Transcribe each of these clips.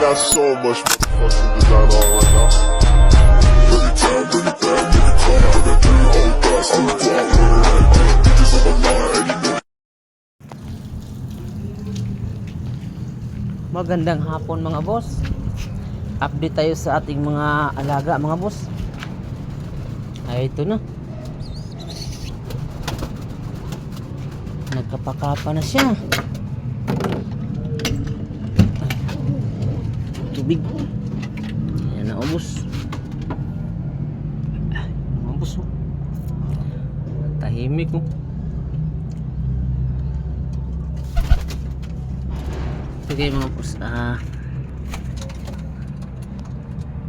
got so much motherfucking design on right now. Bring it down, bring it down, make it come. I got 3 whole thoughts on the block. Bitches on the line, and you know. Magandang hapon mga boss. Update tayo sa ating mga alaga mga boss. Ay ito na. Nagkapakapa na siya. Tubig. Ayan na ubos. Mga boss oh. Tahimik oh. Okay mga boss,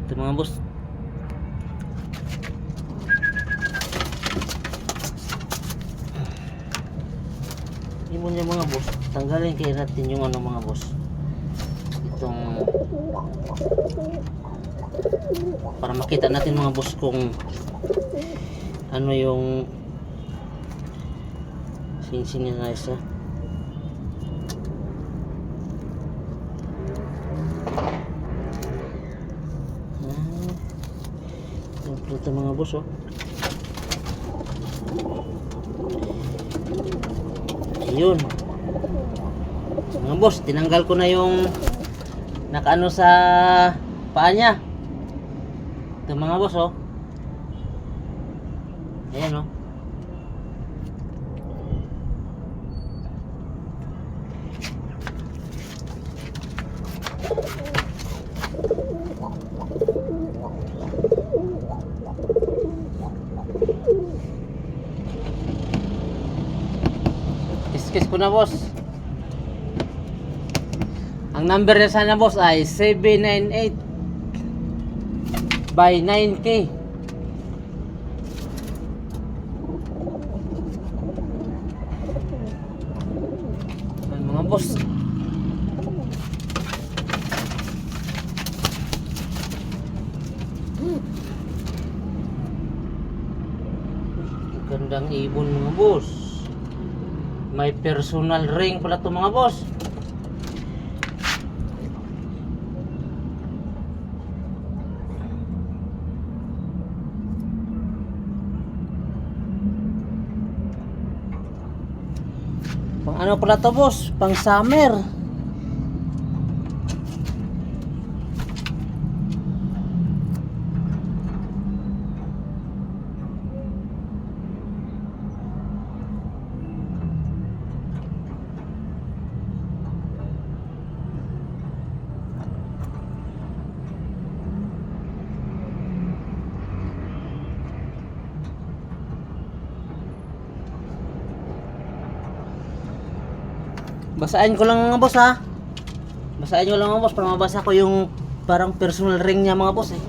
ito mga boss, ibon niya mga boss, tanggalin kayo natin yung ano mga boss, itong para makita natin mga boss kung ano yung sinsing niya na isa. Ito mga boss oh. Ayun. Mga boss, tinanggal ko na yung nakaano sa paa niya. Ito mga boss oh. Ayan oh. Kiss ko na boss. Ang number niya sana boss ay 798 by 9K. Ayan, mga boss. Gandang ibon mga boss. May personal ring pala to mga boss. Pang ano pala to boss? Pang summer. Basahin ko lang mga boss ha. Basahin ko lang mga boss para mabasa ko yung parang personal ring niya mga boss eh.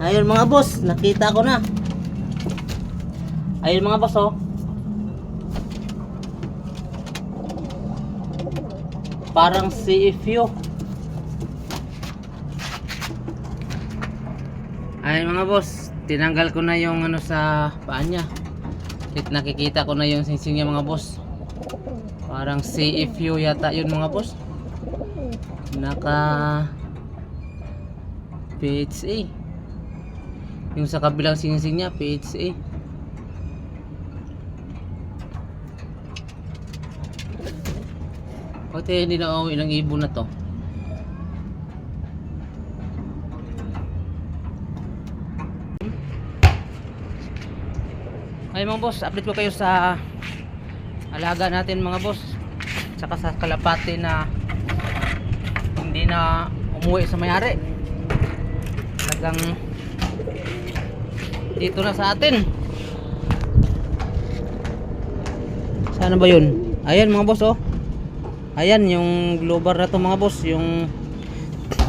Ayun mga boss, nakita ko na. Ayun mga boss oh. Parang CFU. Ayun mga boss, tinanggal ko na yung ano sa paa niya. Nakikita ko na yung singsing niya mga boss. Parang CFU yata yun mga boss. Naka PHA. Yung sa kabilang singsing niya PHA. Pati hindi na uuwi ng ibon na to. Ay mga boss, update ko kayo sa alaga natin mga boss. Saka sa kalapati na hindi na umuwi sa may-ari. Talagang dito na sa atin. Sana ba yun? Ayan mga boss oh. Ayan yung global na to mga boss. Yung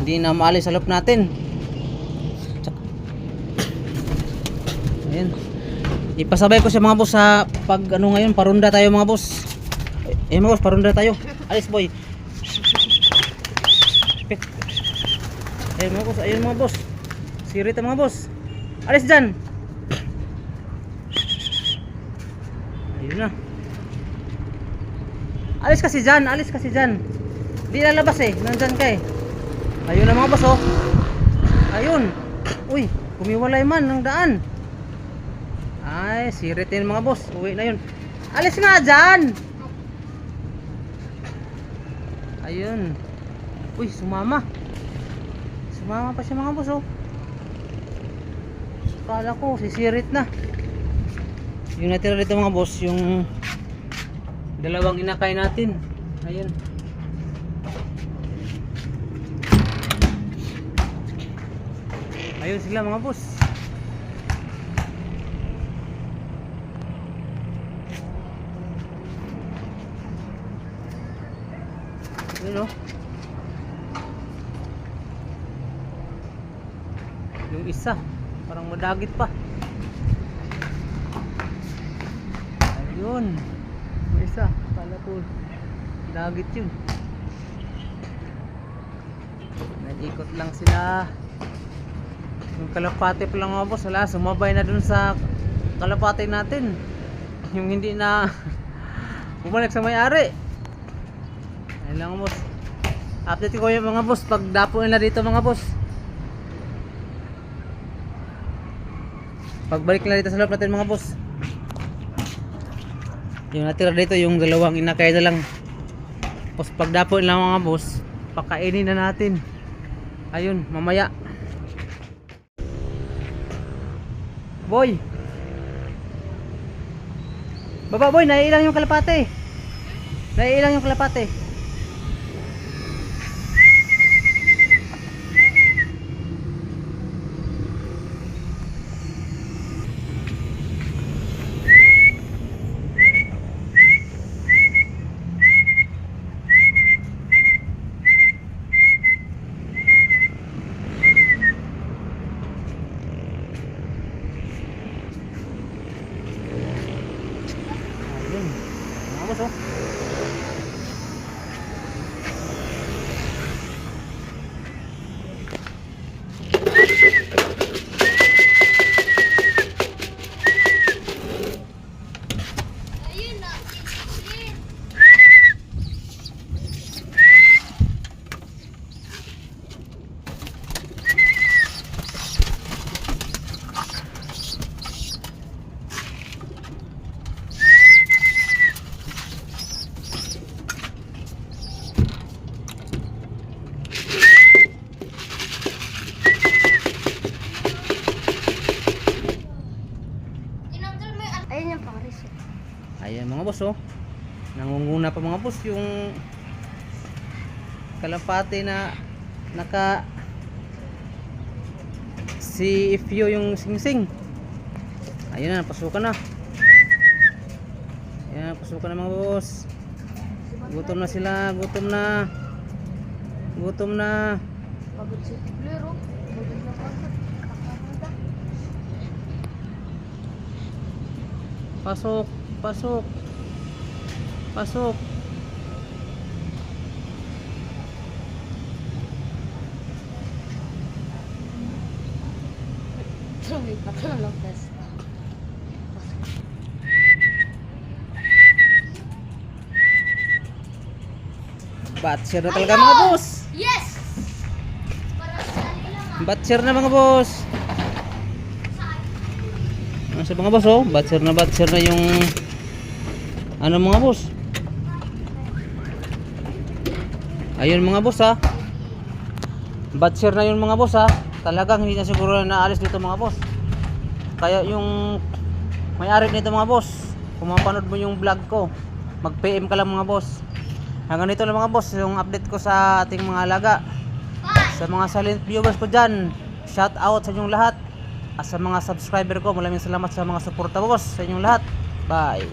hindi na maalis sa loob natin. Ayan. Ipasabay ko siya mga boss sa pag ano ngayon, parunda tayo mga boss. Mga boss, parunda tayo. Alis boy. Ayun mga boss, ayun mga boss. Sirita mga boss. Alis dyan. Ayun na. Alis kasi dyan, alis kasi dyan. Di lalabas eh, nandyan ka eh. Ayun na mga boss oh. Ayun. Uy, kumiwalay man ng daan. Ay, siritin mga boss. Uwi na yun. Alis nga dyan. Ayun. Uy, sumama. Sumama pa siya mga boss oh. Kala ko, sisirit na. Yung natira dito mga boss, yung dalawang inakay natin. Ayun. Ayun sila mga boss. Ayun oh. Yung isa parang madagit pa. Ayun. Yung isa kala ko dagit yun. Nag-ikot lang sila. Yung kalapate pa lang mga boss, wala, sumabay na dun sa kalapate natin. Yung hindi na bumalik sa may-ari. Ayun lang boss. Update ko yung mga boss pag dapo nila dito mga boss. Pagbalik nila dito sa loob natin mga boss. Yung natira dito yung dalawang inakay na lang. Tapos pag dapo nila mga boss, pakainin na natin. Ayun, mamaya. Boy. Baba boy, naiilang yung kalapate. Naiilang yung kalapate. Ayun. Mga boss oh. Ayun yung Paris. Ayan mga boss oh. Nangunguna pa mga boss yung kalapate na naka CFU yung singsing. Ayun na, pasukan na. Ayan, pasukan na mga boss. Gutom na sila, gutom na. Gutom na. Pagod si Tiglero. Pagod na pagod. Pasok, pasok. Pasok. Sorry, patulog test. Batcher na talaga mga boss. Yes! Para sa kanila. Batcher na mga boss. Ano sa mga boss oh, batcher na yung ano mga boss. Ayun mga boss ha. Batcher na yun mga boss ha. Talagang hindi na siguro na naalis dito mga boss. Kaya yung may-ari nito mga boss, kung mapanood mo yung vlog ko, mag-PM ka lang mga boss. Hanggang dito lang mga boss yung update ko sa ating mga alaga. Sa mga silent viewers ko dyan, shout out sa inyong lahat. At sa mga subscriber ko, maraming salamat sa mga suporta boss sa inyong lahat. Bye.